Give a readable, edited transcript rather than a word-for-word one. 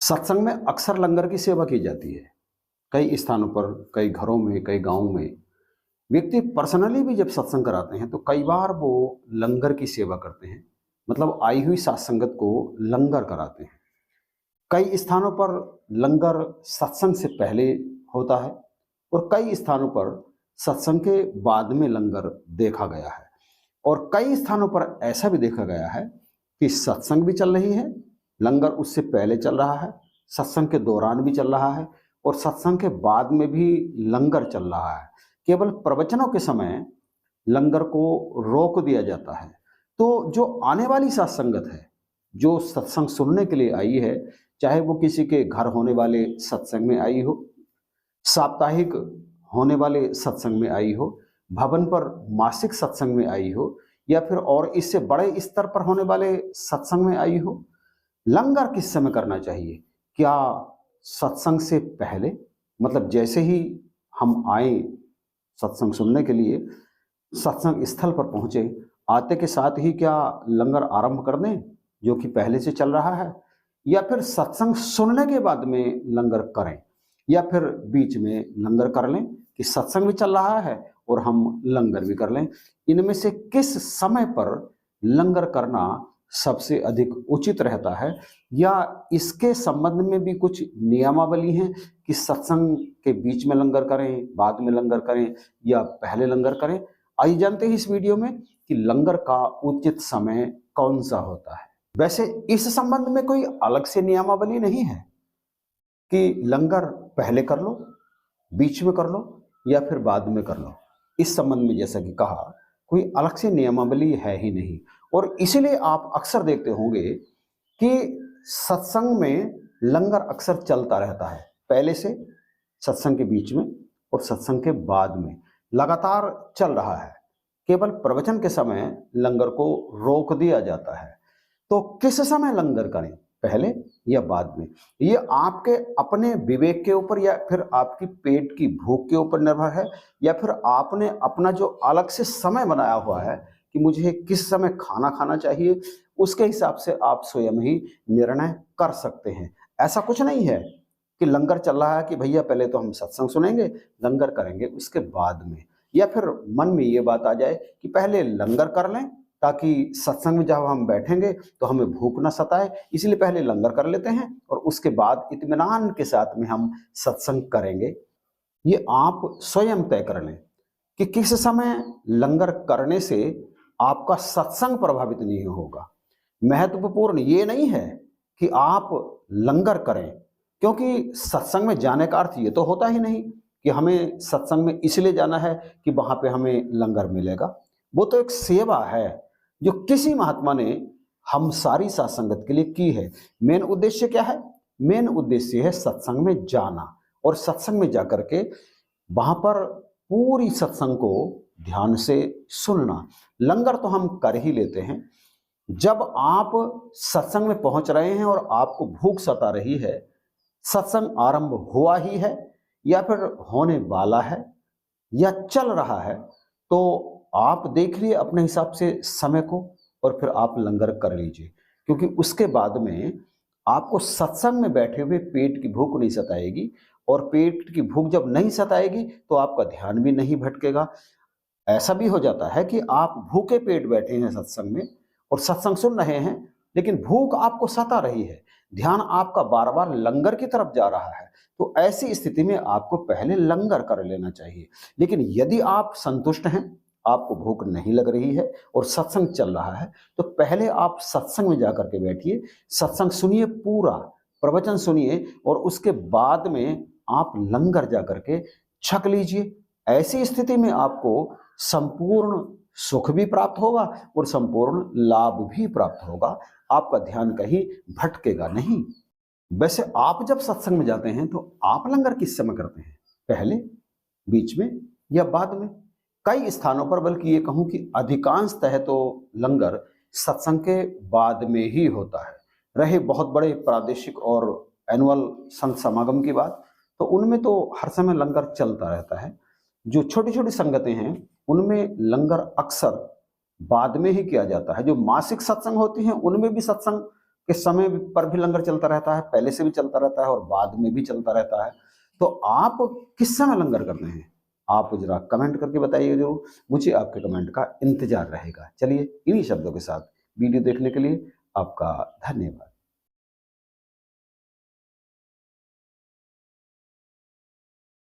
सत्संग में अक्सर लंगर की सेवा की जाती है। कई स्थानों पर, कई घरों में, कई गाँवों में व्यक्ति पर्सनली भी जब सत्संग कराते हैं तो कई बार वो लंगर की सेवा करते हैं। मतलब आई हुई सात संगत को लंगर कराते हैं। कई स्थानों पर लंगर सत्संग से पहले होता है और कई स्थानों पर सत्संग के बाद में लंगर देखा गया है। और कई स्थानों पर ऐसा भी देखा गया है कि सत्संग भी चल रही है, लंगर उससे पहले चल रहा है, सत्संग के दौरान भी चल रहा है और सत्संग के बाद में भी लंगर चल रहा है। केवल प्रवचनों के समय लंगर को रोक दिया जाता है। तो जो आने वाली सात संगत है, जो सत्संग सुनने के लिए आई है, चाहे वो किसी के घर होने वाले सत्संग में आई हो, साप्ताहिक होने वाले सत्संग में आई हो, भवन पर मासिक सत्संग में आई हो, या फिर और इससे बड़े स्तर पर होने वाले सत्संग में आई हो, लंगर किस समय करना चाहिए? क्या सत्संग से पहले, मतलब जैसे ही हम आए सत्संग सुनने के लिए, सत्संग स्थल पर पहुंचे, आते के साथ ही क्या लंगर आरंभ कर दें जो कि पहले से चल रहा है, या फिर सत्संग सुनने के बाद में लंगर करें, या फिर बीच में लंगर कर लें कि सत्संग भी चल रहा है और हम लंगर भी कर लें? इनमें से किस समय पर लंगर करना सबसे अधिक उचित रहता है, या इसके संबंध में भी कुछ नियमावली हैं कि सत्संग के बीच में लंगर करें, बाद में लंगर करें या पहले लंगर करें? आइए जानते हैं इस वीडियो में कि लंगर का उचित समय कौन सा होता है। वैसे इस संबंध में कोई अलग से नियमावली नहीं है कि लंगर पहले कर लो, बीच में कर लो या फिर बाद में कर लो। इस संबंध में जैसा कि कहा, कोई अलग से नियमावली है ही नहीं। और इसीलिए आप अक्सर देखते होंगे कि सत्संग में लंगर अक्सर चलता रहता है, पहले से, सत्संग के बीच में और सत्संग के बाद में लगातार चल रहा है। केवल प्रवचन के समय लंगर को रोक दिया जाता है। तो किस समय लंगर करें, पहले या बाद में? ये आपके अपने विवेक के ऊपर या फिर आपकी पेट की भूख के ऊपर निर्भर है, या फिर आपने अपना जो अलग से समय बनाया हुआ है कि मुझे किस समय खाना खाना चाहिए, उसके हिसाब से आप स्वयं ही निर्णय कर सकते हैं। ऐसा कुछ नहीं है कि लंगर चल रहा है कि भैया पहले तो हम सत्संग सुनेंगे, लंगर करेंगे उसके बाद में, या फिर मन में ये बात आ जाए कि पहले लंगर कर लें ताकि सत्संग में जब हम बैठेंगे तो हमें भूख ना सताए, इसलिए पहले लंगर कर लेते हैं और उसके बाद इत्मीनान के साथ में हम सत्संग करेंगे। ये आप स्वयं तय कर लें कि किस समय लंगर करने से आपका सत्संग प्रभावित नहीं होगा। महत्वपूर्ण ये नहीं है कि आप लंगर करें, क्योंकि सत्संग में जाने का अर्थ ये तो होता ही नहीं कि हमें सत्संग में इसलिए जाना है कि वहां पे हमें लंगर मिलेगा। वो तो एक सेवा है जो किसी महात्मा ने हम सारी सात संगत के लिए की है। मेन उद्देश्य क्या है? मेन उद्देश्य है सत्संग में जाना और सत्संग में जाकर के वहां पर पूरी सत्संग को ध्यान से सुनना। लंगर तो हम कर ही लेते हैं जब आप सत्संग में पहुंच रहे हैं और आपको भूख सता रही है, सत्संग आरंभ हुआ ही है या फिर होने वाला है या चल रहा है, तो आप देख लिए अपने हिसाब से समय को और फिर आप लंगर कर लीजिए। क्योंकि उसके बाद में आपको सत्संग में बैठे हुए पेट की भूख नहीं सताएगी, और पेट की भूख जब नहीं सताएगी तो आपका ध्यान भी नहीं भटकेगा। ऐसा भी हो जाता है कि आप भूखे पेट बैठे हैं सत्संग में और सत्संग सुन रहे हैं, लेकिन भूख आपको सता रही है, ध्यान आपका बार बार लंगर की तरफ जा रहा है, तो ऐसी स्थिति में आपको पहले लंगर कर लेना चाहिए। लेकिन यदि आप संतुष्ट हैं, आपको भूख नहीं लग रही है और सत्संग चल रहा है, तो पहले आप सत्संग में जाकर के बैठिए, सत्संग सुनिए, पूरा प्रवचन सुनिए और उसके बाद में आप लंगर जाकर के छक लीजिए। ऐसी स्थिति में आपको संपूर्ण सुख भी प्राप्त होगा और संपूर्ण लाभ भी प्राप्त होगा। आपका ध्यान कहीं भटकेगा नहीं। वैसे आप जब सत्संग में जाते हैं तो आप लंगर किस समय करते हैं, पहले, बीच में या बाद में? कई स्थानों पर, बल्कि ये कहूं कि अधिकांशतः तो लंगर सत्संग के बाद में ही होता है। रहे बहुत बड़े प्रादेशिक और एनुअल संत समागम की बात, तो उनमें तो हर समय लंगर चलता रहता है। जो छोटी छोटी संगतें हैं उनमें लंगर अक्सर बाद में ही किया जाता है। जो मासिक सत्संग होती हैं उनमें भी सत्संग कि समय पर भी लंगर चलता रहता है, पहले से भी चलता रहता है और बाद में भी चलता रहता है। तो आप किस समय लंगर करते हैं? आप ज़रा कमेंट करके बताइए ज़रूर, मुझे आपके कमेंट का इंतज़ार रहेगा। चलिए, इन्हीं शब्दों के साथ वीडियो देखने के लिए आपका धन्यवाद।